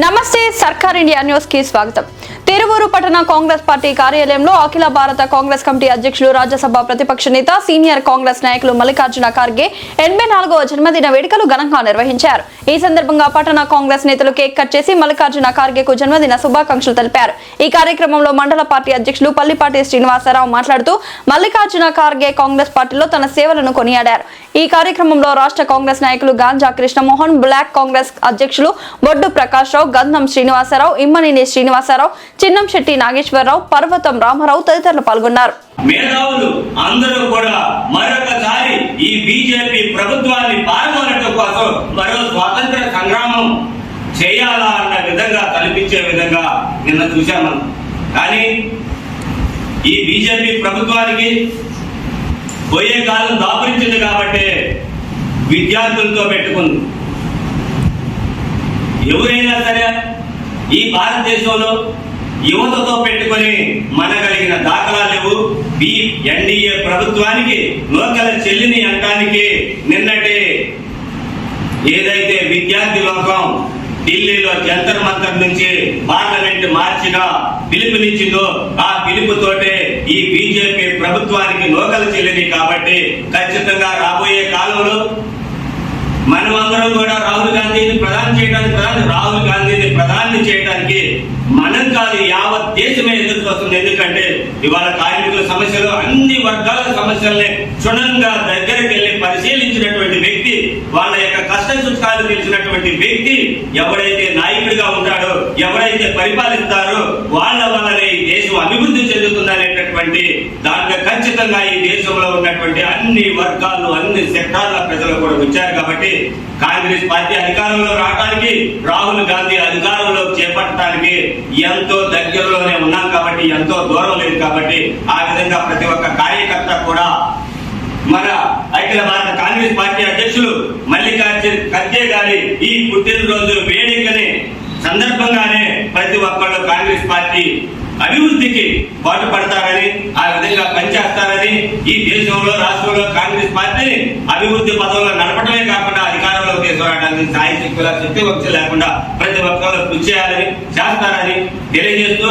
నమస్తే సర్కార్ India news కి స్వాగతం. తిరువూరు పట్టణ కాంగ్రెస్ పార్టీ కార్యాలయంలో అఖిల భారత కాంగ్రెస్ కమిటీ అధ్యక్షులు, రాజ్యసభ ప్రతిపక్ష నేత, సీనియర్ కాంగ్రెస్ నాయకులు మల్లికార్జున ఖార్గే 84వ జన్మదిన వేడుకలు ఘనంగా నిర్వహించారు. ఈ సందర్భంగా పట్టణ కాంగ్రెస్ నేతలు కేక్ కట్ చేసి మల్లికార్జున ఖార్గేకు జన్మదిన శుభాకాంక్షలు తెలిపారు. ఈ కార్యక్రమంలో మండల పార్టీ అధ్యక్షులు పల్లిపాటి శ్రీనివాసరావు మాట్లాడుతూ మల్లికార్జున ఖార్గే కాంగ్రెస్ పార్టీలో తన సేవలను కొనియాడారు. ఈ కార్యక్రమంలో రాష్ట్ర కాంగ్రెస్ నాయకులు గాంజా కృష్ణమోహన్, బ్లాక్ కాంగ్రెస్ అధ్యక్షులు బొడ్డు ప్రకాష్ రావు, గంధం శ్రీనివాసరావు, ఇమ్మనేని శ్రీనివాసరావు, చిన్నంశెట్టి నాగేశ్వరరావు, పర్వతం రామారావు తదితరులు పాల్గొన్నారు. మేధావులు అందరూ కూడా మరొకసారి ఈ బీజేపీ ప్రభుత్వాన్ని పాల్గొనడం కోసం మరో స్వాతంత్ర సంగ్రామం చేయాలా అన్న విధంగా కల్పించే విధంగా నిన్న చూశాము. కానీ ఈ బీజేపీ ప్రభుత్వానికి పోయే కాలం దాపురించింది కాబట్టి విద్యార్థులతో పెట్టుకుంది. ఎవరైనా సరే ఈ భారతదేశంలో యువతతో పెట్టుకొని మనగలిగిన దాఖలాలు లేవు. ఈ ఎన్డీఏ ప్రభుత్వానికి లోకల చెల్లిని అంటానికి నిన్నటి ఏదైతే విద్యార్థి లోకం ఢిల్లీలో జంతర్ మంతర్ నుంచి పార్లమెంట్ మార్చిగా పిలుపునిచ్చిందో ఆ పిలుపుతోటే ఈ బీజేపీ ప్రభుత్వానికి లోకల చెల్లిని. కాబట్టి ఖచ్చితంగా రాబోయే కాలంలో మనమందరం కూడా రాహుల్ గాంధీని ప్రధాని చేయడానికి మనం కాదు, యావత్ దేశమే ఎదురు చూస్తుంది. ఎందుకంటే ఇవాళ కార్మికుల సమస్యలు, అన్ని వర్గాల సమస్యల్ని క్షుణ్ణంగా దగ్గరికి వెళ్ళి పరిశీలించినటువంటి వ్యక్తి, వాళ్ళ యొక్క కష్ట సుఖాలు తెలిసినటువంటి వ్యక్తి ఎవరైతే నాయకుడిగా ఉంటాడో, ఎవరైతే పరిపాలిస్తారో వాళ్ళ వల్లనే ఈ దేశం అభివృద్ధి చెందుతుందనేటటువంటి దాంట్లో ఖచ్చితంగా ఈ దేశంలో ఉన్నటువంటి అన్ని వర్గాలు, అన్ని సెక్టార్ల ప్రజలు కూడా వచ్చారు. కాబట్టి కాంగ్రెస్ పార్టీ అధికారంలో రావడానికి, రాహుల్ గాంధీ అధికారంలో చేపట్టడానికి ఎంతో దగ్గరలోనే ఉన్నాం కాబట్టి, ఎంతో దూరం లేదు కాబట్టి ఆ విధంగా ప్రతి ఒక్క కార్యకర్త కూడా మన అఖిల భారత కాంగ్రెస్ పార్టీ అధ్యక్షులు మల్లికార్జున ఖర్గే గారి ఈ పుట్టినరోజు వేడుకని సందర్భంగానే ప్రతి ఒక్కళ్ళు కాంగ్రెస్ పార్టీ అభివృద్ధికి పాటుపడతారని, ఆ విధంగా పనిచేస్తారని, ఈ దేశంలో రాష్ట్రంలో కాంగ్రెస్ పార్టీని అభివృద్ధి పదంలో నడపడమే కాకుండా అధికారంలో తీసుకురావడానికి శక్తి వచ్చి లేకుండా ప్రతి ఒక్కరు కృషి చేయాలని, చేస్తారని తెలియజేస్తూ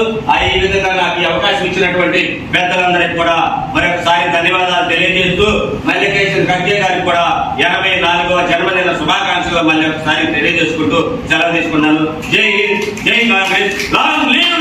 ఈ విధంగా నాకు ఈ అవకాశం ఇచ్చినటువంటి పెద్దలందరికీ కూడా మరొకసారి ధన్యవాదాలు తెలియజేస్తూ మల్లికార్జున ఖర్గే గారికి కూడా 84వ జన్మదిన శుభాకాంక్షలు మళ్ళీ ఒకసారి తెలియజేసుకుంటూ సెలవు తీసుకున్నాను. జై హింద్, జై కాంగ్రెస్, లాంగ్ లీవ్